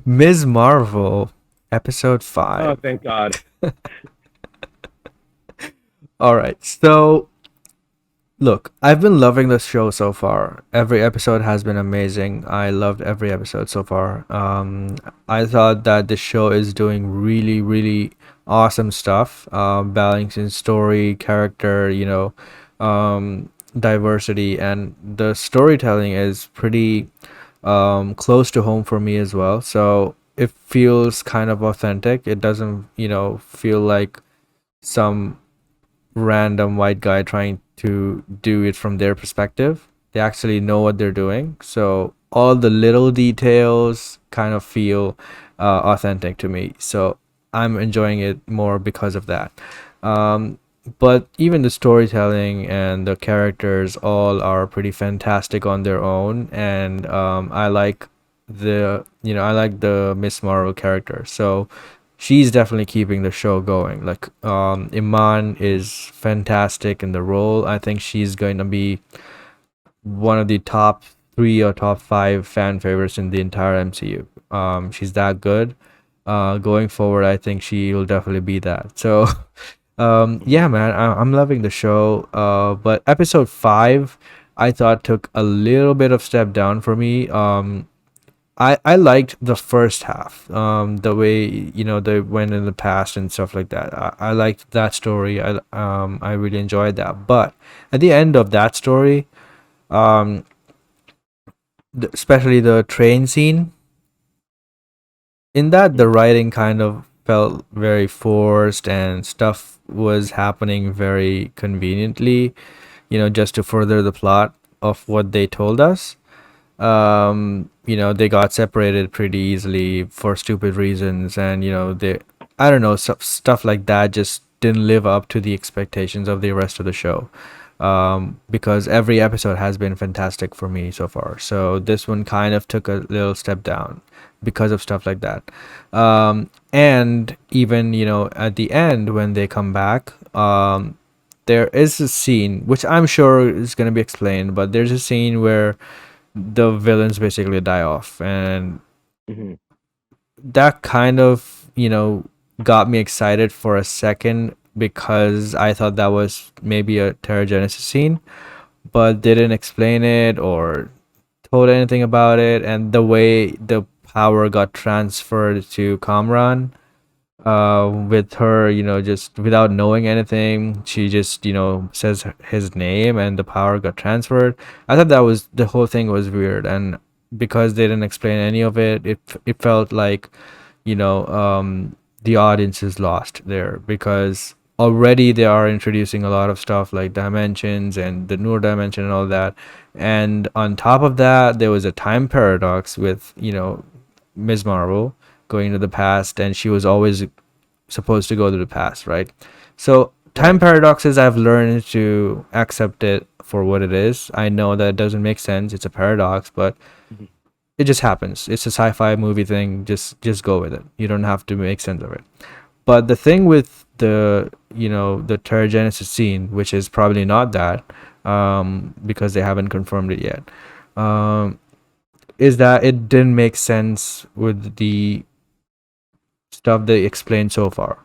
Ms. Marvel, episode Oh, 5. thank God. All right. So, look, I've been loving this show so far. Every episode has been amazing. I loved every episode so far. I thought that the show is doing really, really awesome stuff, balancing story, character, diversity, and the storytelling is pretty close to home for me as well. So it feels kind of authentic. It doesn't, feel like some random white guy trying to do it from their perspective. They actually know what they're doing. So all the little details kind of feel authentic to me. So I'm enjoying it more because of that. Um, but even the storytelling and the characters all are pretty fantastic on their own. And I like the Miss Marvel character. So she's definitely keeping the show going. Like Iman is fantastic in the role. I think she's going to be one of the top 3 or top 5 fan favorites in the entire MCU. She's that good. Going forward, I think she will definitely be that. So, yeah, Mhm. man, I'm loving the show. But episode 5, I thought took a little bit of step down for me. I liked the first half, the way they went in the past and stuff like that. I liked that story. I really enjoyed that. But at the end of that story, um, especially the train scene, in that the Mhm. writing kind of felt very forced and stuff was happening very conveniently, just to further the plot of what they told us. They got separated pretty easily for stupid reasons, and they, I don't know, stuff like that just didn't live up to the expectations of the rest of the show. Because every episode has been fantastic for me so far, so this one kind of took a little step down because of stuff like that. And even at the end when they come back, there is a scene which I'm sure is going to be explained, but there's a scene where the villains basically die off, and Mhm. that kind of got me excited for a second because I thought that was maybe a Terragenesis scene, but didn't explain it or told anything about it. And the way the power got transferred to Kamran, with her, just without knowing anything, she just, says his name and the power got transferred. I thought that was the whole thing was weird, and because they didn't explain any of it, it felt like, the audience is lost there because already they are introducing a lot of stuff like dimensions and the Noor dimension and all that. And on top of that, there was a time paradox with, Ms. Marvel going to the past, and she was always supposed to go to the past, right? So time Right. paradoxes, I've learned to accept it for what it is. I know that it doesn't make sense. It's a paradox, but Mhm. it just happens. It's a sci-fi movie thing. Just go with it. You don't have to make sense of it. But the thing with the Terragenesis scene, which is probably not that, because they haven't confirmed it yet, um, is that it didn't make sense with the stuff they explained so far.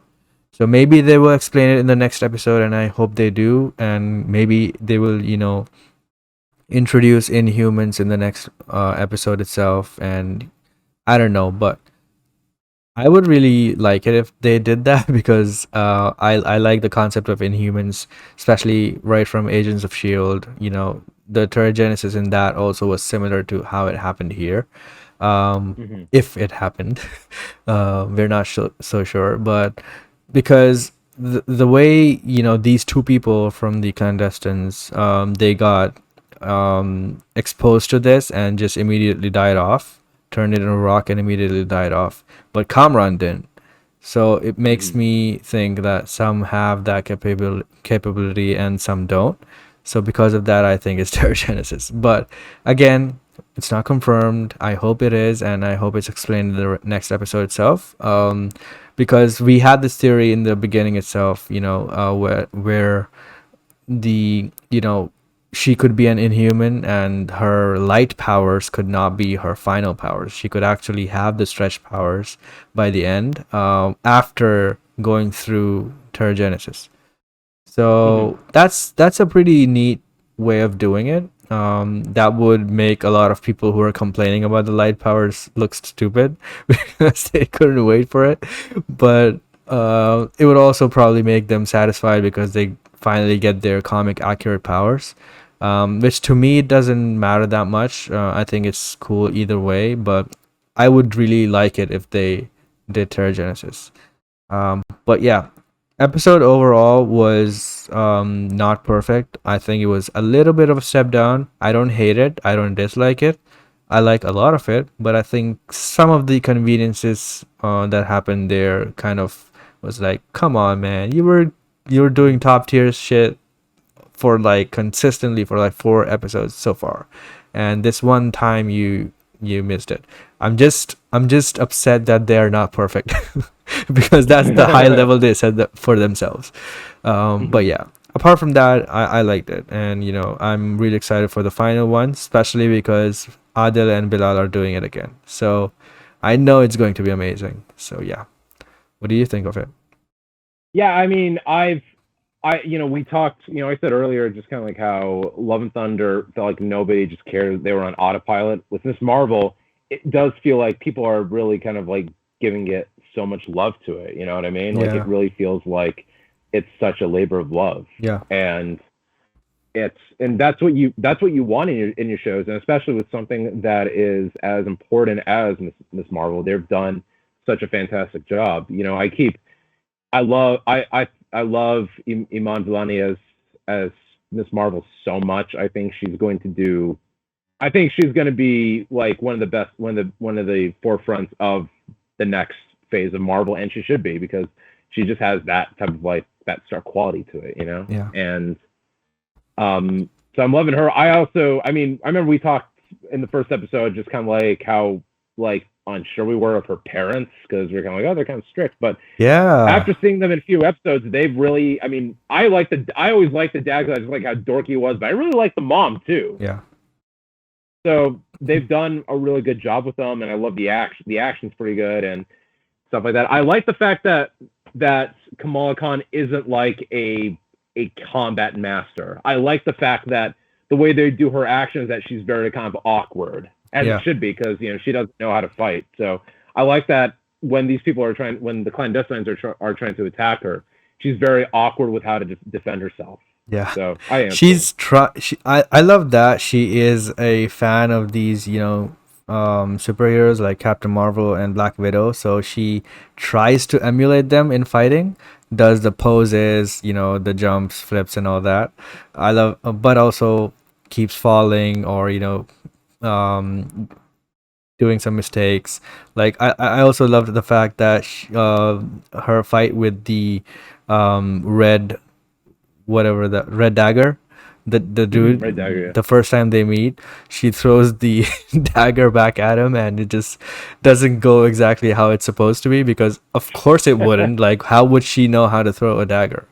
So maybe they will explain it in the next episode, and I hope they do. And maybe they will, introduce Inhumans in the next episode itself. And I don't know, but I would really like it if they did that because I like the concept of Inhumans, especially right from Agents of Shield. The Terrigenesis in that also was similar to how it happened here. Mhm. If it happened, we're not so sure, but because the way these two people from the clandestines, they got exposed to this and just immediately died off, turned it into a rock and immediately died off, but Kamran didn't. So it makes Mhm. me think that some have that capability and some don't. So because of that, I think it's Genesis. But again, it's not confirmed. I hope it is, and I hope it's explained in the next episode itself. Because we had this theory in the beginning itself, where the she could be an inhuman and her light powers could not be her final powers. She could actually have the stretch powers by the end, after going through Terrigenesis. Hmm. So that's a pretty neat way of doing it. That would make a lot of people who are complaining about the light powers look stupid because they couldn't wait for it. But it would also probably make them satisfied because they finally get their comic accurate powers. Which to me doesn't matter that much. I think it's cool either way, but I would really like it if they did Terrigenesis. But yeah, episode overall was not perfect. I think it was a little bit of a step down. I don't hate it. I don't dislike it. I like a lot of it, but I think some of the conveniences that happened there kind of was like, come on, man, you were doing top tier shit for like consistently for like 4 episodes so far, and this one time you missed it. I'm just upset that they are not perfect because that's the high level they set for themselves. But Hmm. yeah, apart from that, I liked it, and I'm really excited for the final one, especially because Adil and Bilal are doing it again. So I know it's going to be amazing. So yeah, what do you think of it? Yeah, I mean, we talked, I said earlier just kind of like how Love and Thunder felt like nobody just cared. They were on autopilot. With Miss Marvel, it does feel like people are really kind of like giving it so much love to it. You know what I mean? Like it Yeah, really feels like it's such a labor of love. yeah, And that's what you want in your shows, and especially with something that is as important as Miss Marvel. They've done such a fantastic job. I love Iman Vellani as Miss Marvel so much. I think she's going to be like one of the best, one of the forefronts of the next phase of Marvel, and she should be because she just has that type of like that star quality to it, yeah, and so I'm loving her. I mean, I remember we talked in the first episode just kind of like how like unsure we were of her parents because we are kind of like, oh, they're kind of strict, but yeah, after seeing them in a few episodes, they've really. I mean, I always liked the dad because I just like how dorky he was, but I really like the mom too. yeah, So they've done a really good job with them, and I love the action. The action's pretty good and stuff like that. I like the fact that Kamala Khan isn't like a combat master. I like the fact that the way they do her actions that she's very kind of awkward, as it yeah. should be, because she doesn't know how to fight. So I like that when these people are trying, when the clandestines are trying to attack her, she's very awkward with how to defend herself. Yeah. So I am cool. I love that she is a fan of these, superheroes like Captain Marvel and Black Widow. So she tries to emulate them in fighting, does the poses, the jumps, flips and all that. I love but also keeps falling or, um doing some mistakes. Like I also loved the fact that her fight with the red, whatever, the red dagger, the Right dude, there, the first time they meet, she throws the dagger back at him and it just doesn't go exactly how it's supposed to be, because of course it yeah. wouldn't. Like, how would she know how to throw a dagger?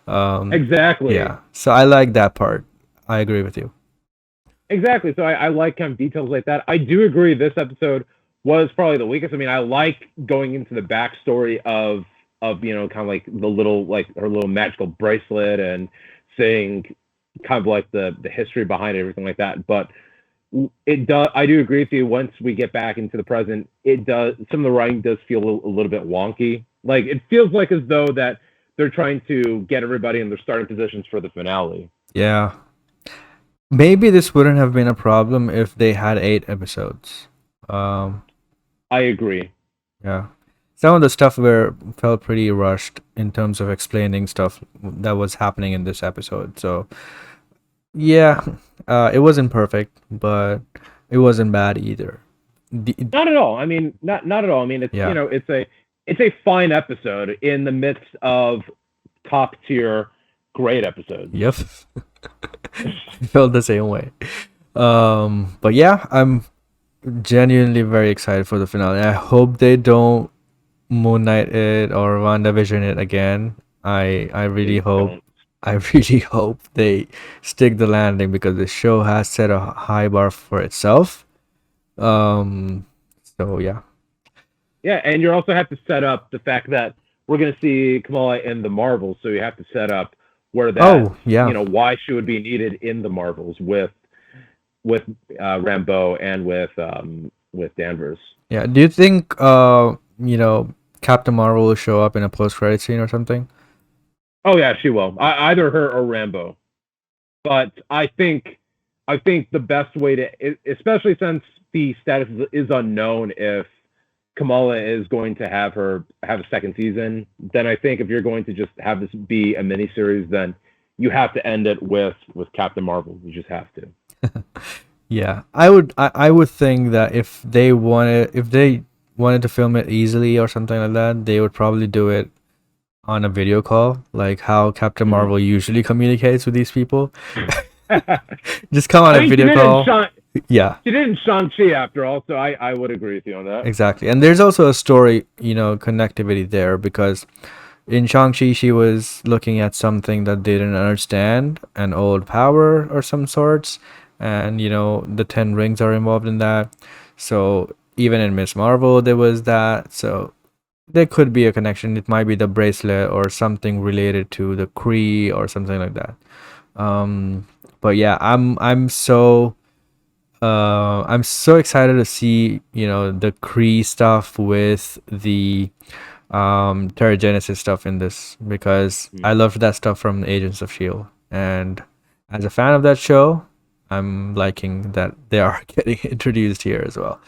Exactly. Yeah, so I like that part. I agree with you. Exactly. So I like kind of details like that. I do agree this episode was probably the weakest. I mean, I like going into the backstory of kind of like the little like her little magical bracelet and saying kind of like the history behind everything like that. But it does. I do agree with you. Once we get back into the present, it does. Some of the writing does feel a little bit wonky. Like it feels like as though that they're trying to get everybody in their starting positions for the finale. Yeah, maybe this wouldn't have been a problem if they had 8 episodes. um I agree. Yeah. Some of the stuff were felt pretty rushed in terms of explaining stuff that was happening in this episode. So yeah, it wasn't perfect, but it wasn't bad either. The, Not at all. I mean, not at all. I mean, it's yeah. it's a fine episode in the midst of top tier great episodes. Yep. I felt the same way. But yeah, I'm genuinely very excited for the finale. I hope they don't Moon Knight it or WandaVision it again. I really Please hope. don't. I really hope they stick the landing because the show has set a high bar for itself. So yeah. Yeah, and you also have to set up the fact that we're going to see Kamala in the Marvels, so you have to set up where that Oh yeah, why she would be needed in the Marvels with Rambeau and with Danvers. yeah. Do you think Captain Marvel will show up in a post credit scene or something? Oh yeah, she will. Either her or Rambeau. But I think the best way to, especially since the status is unknown, if Kamala is going to have a second season, then I think if you're going to just have this be a miniseries, then you have to end it with Captain Marvel. You just have to. Yeah, I would think that if they wanted to film it easily or something like that, they would probably do it on a video call, like how Captain Mm-hmm. Marvel usually communicates with these people. I Just come on a mean, video call. Yeah, She did in Shang-Chi after all, so I would agree with you on that. exactly. And there's also a story, connectivity there because in Shang-Chi she was looking at something that they didn't understand, an old power or some sorts, and the 10 rings are involved in that. So even in Miss Marvel there was that. So there could be a connection. It might be the bracelet or something related to the Kree or something like that. Um, but yeah, I'm so excited to see the Kree stuff with the Terrigenesis stuff in this because I Mm. loved that stuff from Agents of Shield, and as a fan of that show, I'm liking that they are getting introduced here as well.